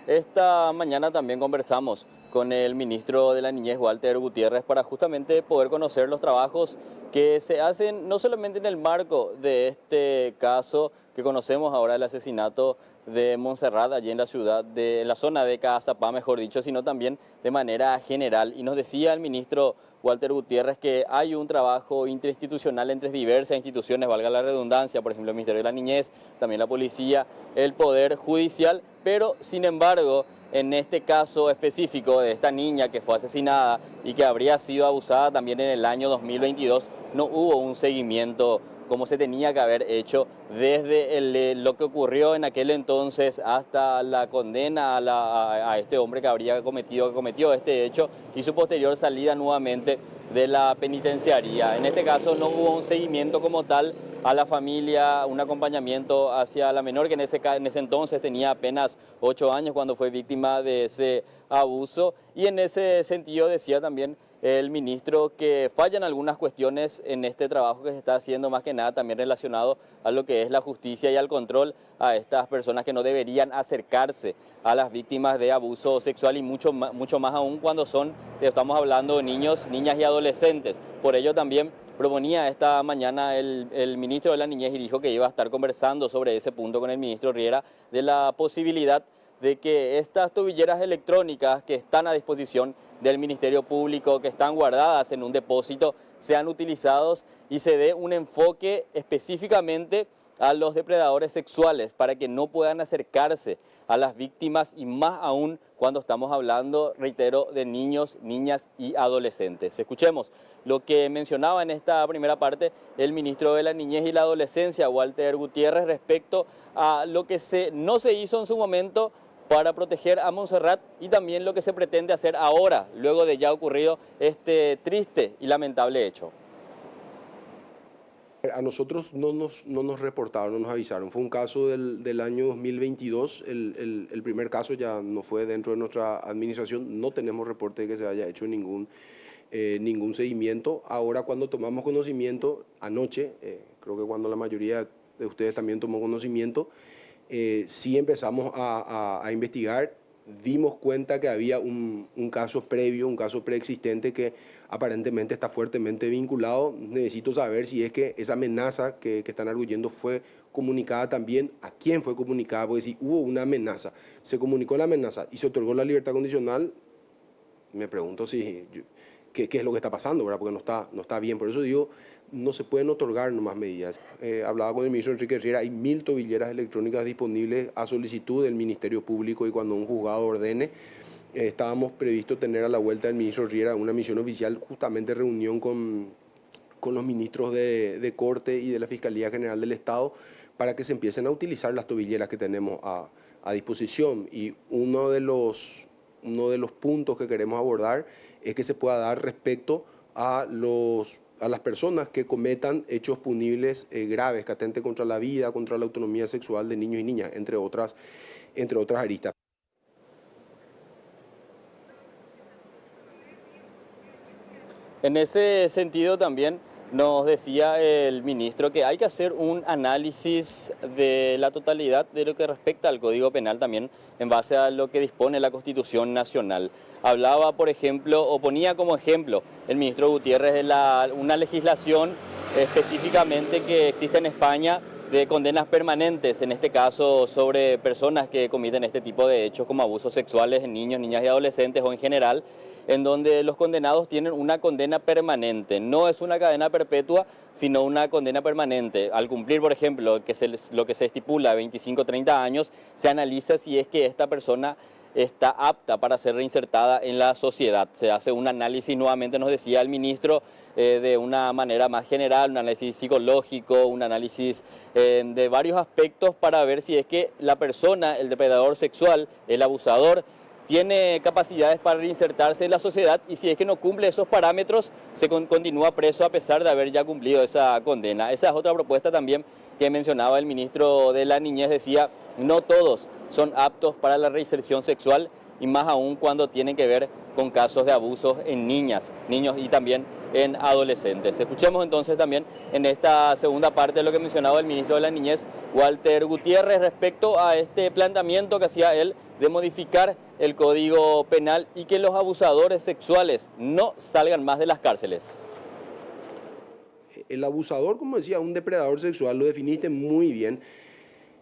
Esta mañana también conversamos con el ministro de la Niñez, Walter Gutiérrez, para justamente poder conocer los trabajos que se hacen no solamente en el marco de este caso que conocemos ahora, el asesinato de Montserrat, allí en la ciudad, en la zona de Cazapá, mejor dicho, sino también de manera general. Y nos decía el ministro Walter Gutiérrez que hay un trabajo interinstitucional entre diversas instituciones, valga la redundancia, por ejemplo el Ministerio de la Niñez, también la policía, el Poder Judicial, pero sin embargo, en este caso específico de esta niña que fue asesinada y que habría sido abusada también en el año 2022, no hubo un seguimiento como se tenía que haber hecho desde lo que ocurrió en aquel entonces hasta la condena a este hombre que cometió este hecho y su posterior salida nuevamente de la penitenciaría. En este caso no hubo un seguimiento como tal a la familia, un acompañamiento hacia la menor que en ese entonces tenía apenas 8 años cuando fue víctima de ese abuso, y en ese sentido decía también el ministro que fallan algunas cuestiones en este trabajo que se está haciendo, más que nada también relacionado a lo que es la justicia y al control a estas personas que no deberían acercarse a las víctimas de abuso sexual y mucho más aún cuando estamos hablando de niños, niñas y adolescentes. Por ello también proponía esta mañana el ministro de la Niñez y dijo que iba a estar conversando sobre ese punto con el ministro Riera de la posibilidad de que estas tobilleras electrónicas que están a disposición del Ministerio Público, que están guardadas en un depósito, sean utilizados y se dé un enfoque específicamente a los depredadores sexuales para que no puedan acercarse a las víctimas y más aún cuando estamos hablando, reitero, de niños, niñas y adolescentes. Escuchemos lo que mencionaba en esta primera parte el ministro de la Niñez y la Adolescencia, Walter Gutiérrez, respecto a lo que no se hizo en su momento para proteger a Montserrat y también lo que se pretende hacer ahora, luego de ya ocurrido este triste y lamentable hecho. A nosotros no nos reportaron, no nos avisaron. Fue un caso del año 2022, el primer caso ya no fue dentro de nuestra administración, no tenemos reporte de que se haya hecho ningún seguimiento. Ahora cuando tomamos conocimiento, anoche, creo que cuando la mayoría de ustedes también tomó conocimiento, sí empezamos a investigar, dimos cuenta que había un caso previo, un caso preexistente que aparentemente está fuertemente vinculado. Necesito saber si es que esa amenaza que están arguyendo fue comunicada también, a quién fue comunicada, porque si hubo una amenaza, se comunicó la amenaza y se otorgó la libertad condicional, me pregunto qué es lo que está pasando, ¿verdad? Porque no está bien. Por eso digo, no se pueden otorgar nomás medidas. Hablaba con el ministro Enrique Riera, hay 1000 tobilleras electrónicas disponibles a solicitud del Ministerio Público y cuando un juzgado ordene, estábamos previsto tener a la vuelta del ministro Riera una misión oficial, justamente reunión con los ministros de Corte y de la Fiscalía General del Estado para que se empiecen a utilizar las tobilleras que tenemos a disposición. Y uno de los puntos que queremos abordar es que se pueda dar respecto a las personas que cometan hechos punibles graves, que atenten contra la vida, contra la autonomía sexual de niños y niñas, entre otras aristas. En ese sentido también nos decía el ministro que hay que hacer un análisis de la totalidad de lo que respecta al Código Penal también en base a lo que dispone la Constitución Nacional. Hablaba, por ejemplo, o ponía como ejemplo el ministro Gutiérrez de una legislación específicamente que existe en España de condenas permanentes, en este caso sobre personas que cometen este tipo de hechos como abusos sexuales en niños, niñas y adolescentes o en general, en donde los condenados tienen una condena permanente. No es una cadena perpetua, sino una condena permanente. Al cumplir, por ejemplo, lo que se estipula 25-30 años, se analiza si es que esta persona está apta para ser reinsertada en la sociedad. Se hace un análisis, nuevamente nos decía el ministro, de una manera más general, un análisis psicológico, un análisis de varios aspectos para ver si es que la persona, el depredador sexual, el abusador, tiene capacidades para reinsertarse en la sociedad y si es que no cumple esos parámetros, se continúa preso a pesar de haber ya cumplido esa condena. Esa es otra propuesta también que mencionaba el ministro de la Niñez, decía, no todos son aptos para la reinserción sexual y más aún cuando tienen que ver con casos de abusos en niñas, niños y también en adolescentes. Escuchemos entonces también en esta segunda parte lo que mencionaba el ministro de la Niñez, Walter Gutiérrez, respecto a este planteamiento que hacía él de modificar el Código Penal y que los abusadores sexuales no salgan más de las cárceles. El abusador, como decía, un depredador sexual, lo definiste muy bien.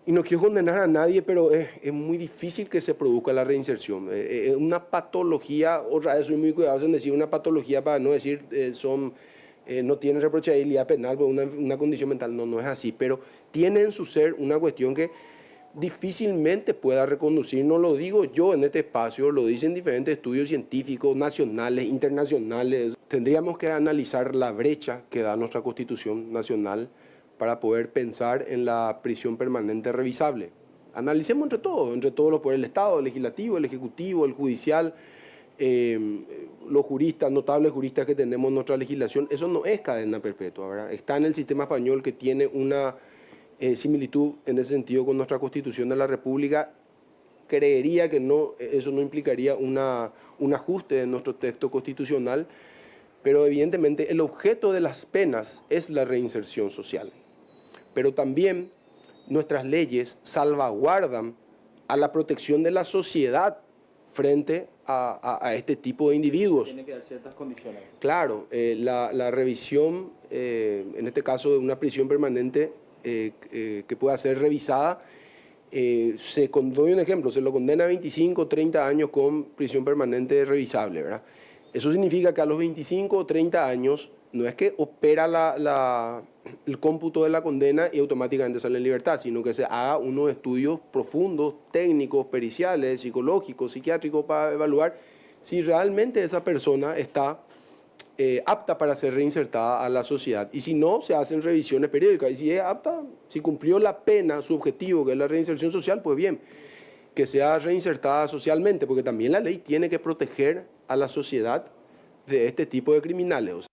Y no quiero condenar a nadie, pero es muy difícil que se produzca la reinserción. Es una patología, otra vez soy muy cuidadoso en decir una patología para no decir no tienen reprochabilidad penal por una condición mental. No, no es así, pero tiene en su ser una cuestión que difícilmente pueda reconducir. No lo digo yo en este espacio, lo dicen diferentes estudios científicos nacionales, internacionales. Tendríamos que analizar la brecha que da nuestra Constitución Nacional para poder pensar en la prisión permanente revisable. Analicemos entre todos los poderes del Estado, el legislativo, el ejecutivo, el judicial, los juristas, notables juristas que tenemos en nuestra legislación. Eso no es cadena perpetua, ¿verdad? Está en el sistema español, que tiene una similitud en ese sentido con nuestra Constitución de la República. Creería que no, eso no implicaría un ajuste de nuestro texto constitucional, pero evidentemente el objeto de las penas es la reinserción social. Pero también nuestras leyes salvaguardan a la protección de la sociedad frente a este tipo de individuos. Tiene que dar ciertas condiciones. Claro, la revisión, en este caso de una prisión permanente que pueda ser revisada, doy un ejemplo, se lo condena a 25 o 30 años con prisión permanente revisable, ¿verdad? Eso significa que a los 25 o 30 años no es que opera el cómputo de la condena y automáticamente sale en libertad, sino que se haga unos estudios profundos, técnicos, periciales, psicológicos, psiquiátricos, para evaluar si realmente esa persona está apta para ser reinsertada a la sociedad. Y si no, se hacen revisiones periódicas. Y si es apta, si cumplió la pena, su objetivo, que es la reinserción social, pues bien, que sea reinsertada socialmente, porque también la ley tiene que proteger a la sociedad de este tipo de criminales.